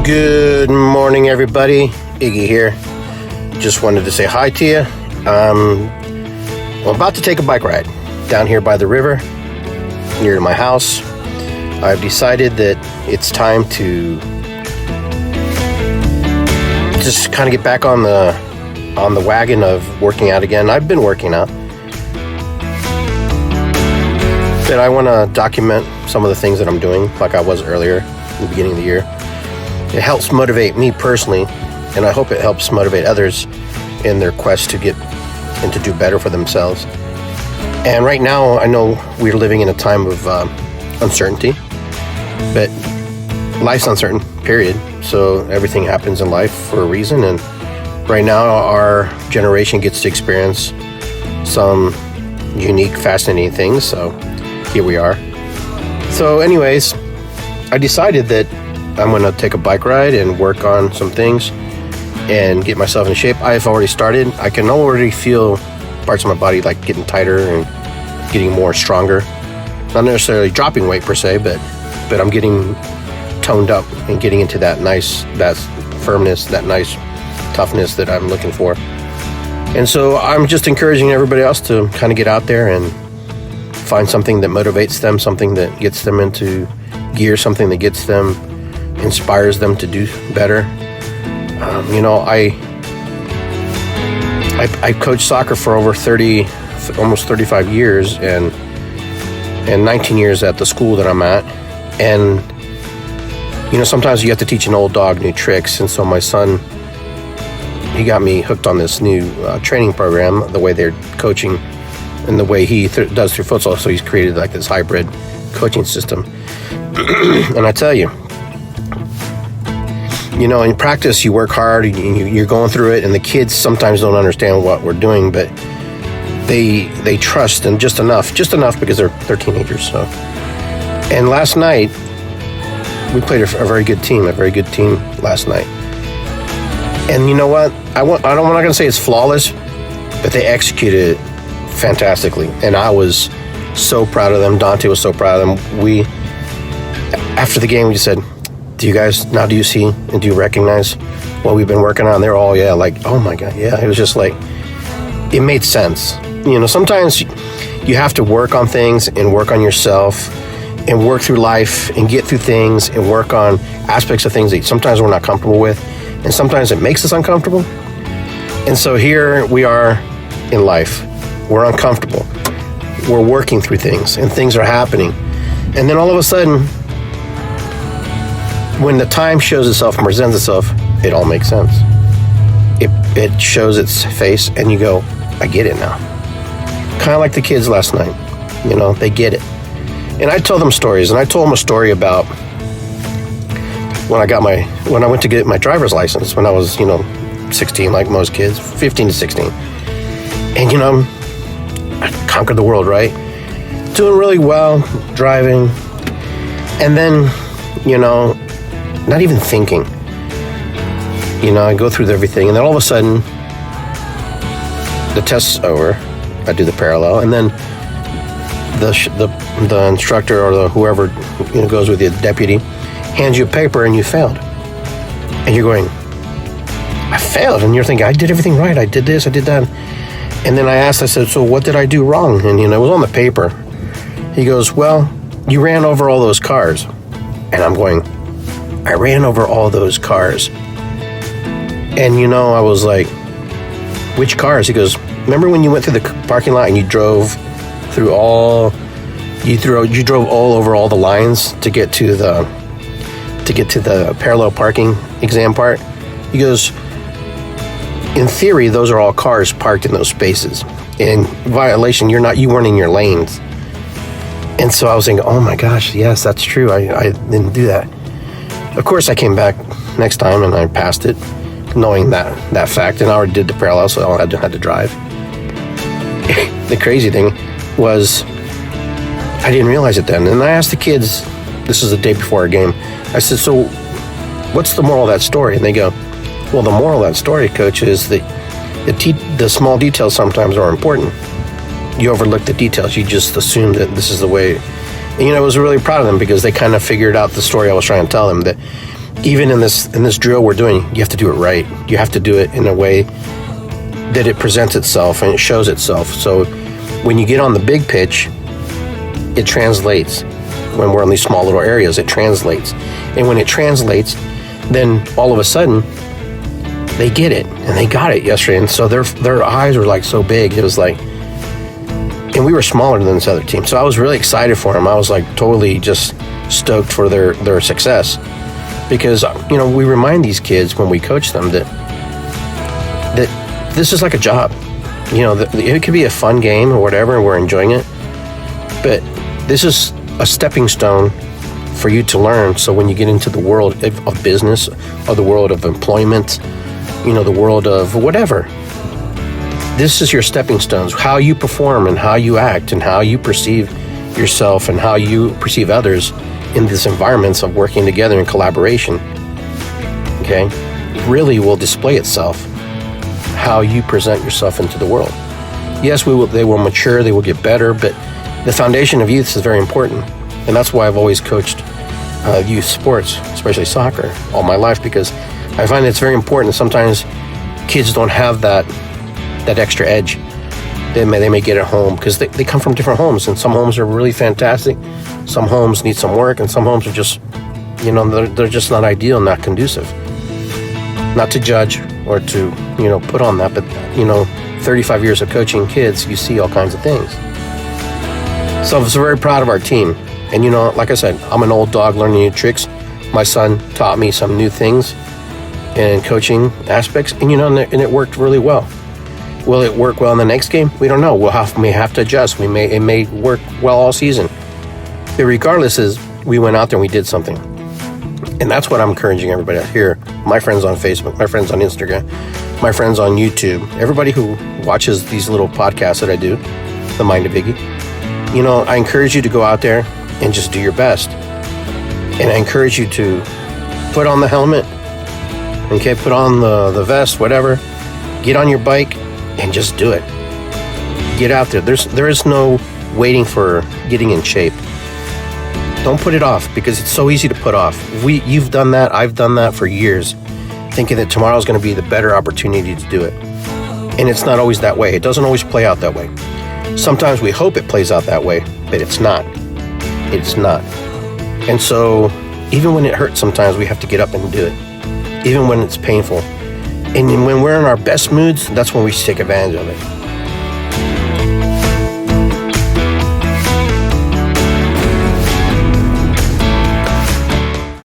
Good morning, everybody. Iggy here. Just wanted to say hi to you. I'm about to take a bike ride down here by the river, near to my house. I've decided that it's time to just kind of get back on the wagon of working out again. I've been working out, but I want to document some of the things that I'm doing, like I was earlier in the beginning of the year. It helps motivate me personally, and I hope it helps motivate others in their quest to get and to do better for themselves. And right now, I know we're living in a time of uncertainty, but life's uncertain, period. So everything happens in life for a reason, and right now our generation gets to experience some unique, fascinating things, so here we are. So anyways, I decided that I'm going to take a bike ride and work on some things and get myself in shape. I've already started. I can already feel parts of my body like getting tighter and getting more stronger. Not necessarily dropping weight per se, but I'm getting toned up and getting into that firmness, that nice toughness that I'm looking for. And so I'm just encouraging everybody else to kind of get out there and find something that motivates them, something that gets them into gear, something that gets them, inspires them to do better. I coached soccer for over almost 35 years and 19 years at the school that I'm at. And, sometimes you have to teach an old dog new tricks. And so my son, he got me hooked on this new training program, the way they're coaching and the way he does through futsal. So he's created like this hybrid coaching system. And I tell you, in practice, you work hard, you're going through it, and the kids sometimes don't understand what we're doing, but they trust, and just enough because they're teenagers. So, and last night we played a very good team last night. And you know what? I'm not going to say it's flawless, but they executed it fantastically, and I was so proud of them. Dante was so proud of them. After the game, we just said, do you see and do you recognize what we've been working on? They're all, like, oh my God, yeah. It was just like, it made sense. Sometimes you have to work on things and work on yourself and work through life and get through things and work on aspects of things that sometimes we're not comfortable with, and sometimes it makes us uncomfortable. And so here we are in life. We're uncomfortable. We're working through things and things are happening. And then all of a sudden, when the time shows itself and presents itself, it all makes sense. It shows its face, and you go, I get it now. Kind of like the kids last night. They get it. And I tell them stories, and I told them a story about when I went to get my driver's license when I was, 16, like most kids, 15 to 16. And, I conquered the world, right? Doing really well, driving. And then, not even thinking. I go through everything, and then all of a sudden, the test's over. I do the parallel, and then the instructor or whoever goes with you, the deputy, hands you a paper, and you failed. And you're going, I failed, and you're thinking, I did everything right. I did this, I did that. And then I said, so what did I do wrong? And it was on the paper. He goes, well, you ran over all those cars. And I'm going, I ran over all those cars. And I was like, which cars? He goes, remember when you went through the parking lot and you drove through you drove all over all the lines to get to the parallel parking exam part? He goes, in theory, those are all cars parked in those spaces. In violation, you weren't in your lanes. And so I was thinking, oh my gosh, yes, that's true. I didn't do that. Of course, I came back next time and I passed it, knowing that fact, and I already did the parallel, so I had to drive. The crazy thing was, I didn't realize it then. And I asked the kids, this is the day before our game, I said, so what's the moral of that story? And they go, well, the moral of that story, Coach, is that the small details sometimes are important. You overlook the details. You just assume that this is the way. And, I was really proud of them because they kind of figured out the story I was trying to tell them, that even in this drill we're doing, you have to do it right. You have to do it in a way that it presents itself and it shows itself. So when you get on the big pitch, it translates. When we're in these small little areas, it translates. And when it translates, then all of a sudden, they get it, and they got it yesterday. And so their eyes were like so big. It was like, and we were smaller than this other team. So I was really excited for them. I was like totally just stoked for their success, because we remind these kids when we coach them that this is like a job. It could be a fun game or whatever, and we're enjoying it, but this is a stepping stone for you to learn. So when you get into the world of business, or the world of employment, the world of whatever, this is your stepping stones. How you perform and how you act and how you perceive yourself and how you perceive others in these environments of working together in collaboration, okay, really will display itself how you present yourself into the world. Yes, they will mature, they will get better, but the foundation of youth is very important. And that's why I've always coached youth sports, especially soccer, all my life, because I find it's very important. Sometimes kids don't have that extra edge. They may get at home because they come from different homes, and some homes are really fantastic. Some homes need some work, and some homes are just, they're just not ideal, not conducive. Not to judge or to, put on that, but, 35 years of coaching kids, you see all kinds of things. So I was very proud of our team. And, like I said, I'm an old dog learning new tricks. My son taught me some new things in coaching aspects, and, and it worked really well. Will it work well in the next game? We don't know. May have to adjust. It may work well all season. But regardless, we went out there and we did something. And that's what I'm encouraging everybody out here. My friends on Facebook, my friends on Instagram, my friends on YouTube, everybody who watches these little podcasts that I do, The Mind of Iggy. I encourage you to go out there and just do your best. And I encourage you to put on the helmet, okay, put on the vest, whatever, get on your bike and just do it. Get out there. There is no waiting for getting in shape. Don't put it off, because it's so easy to put off. You've done that. I've done that for years, thinking that tomorrow's going to be the better opportunity to do it. And it's not always that way. It doesn't always play out that way. Sometimes we hope it plays out that way, but it's not. It's not. And so even when it hurts, sometimes we have to get up and do it, even when it's painful. And when we're in our best moods, that's when we take advantage of it.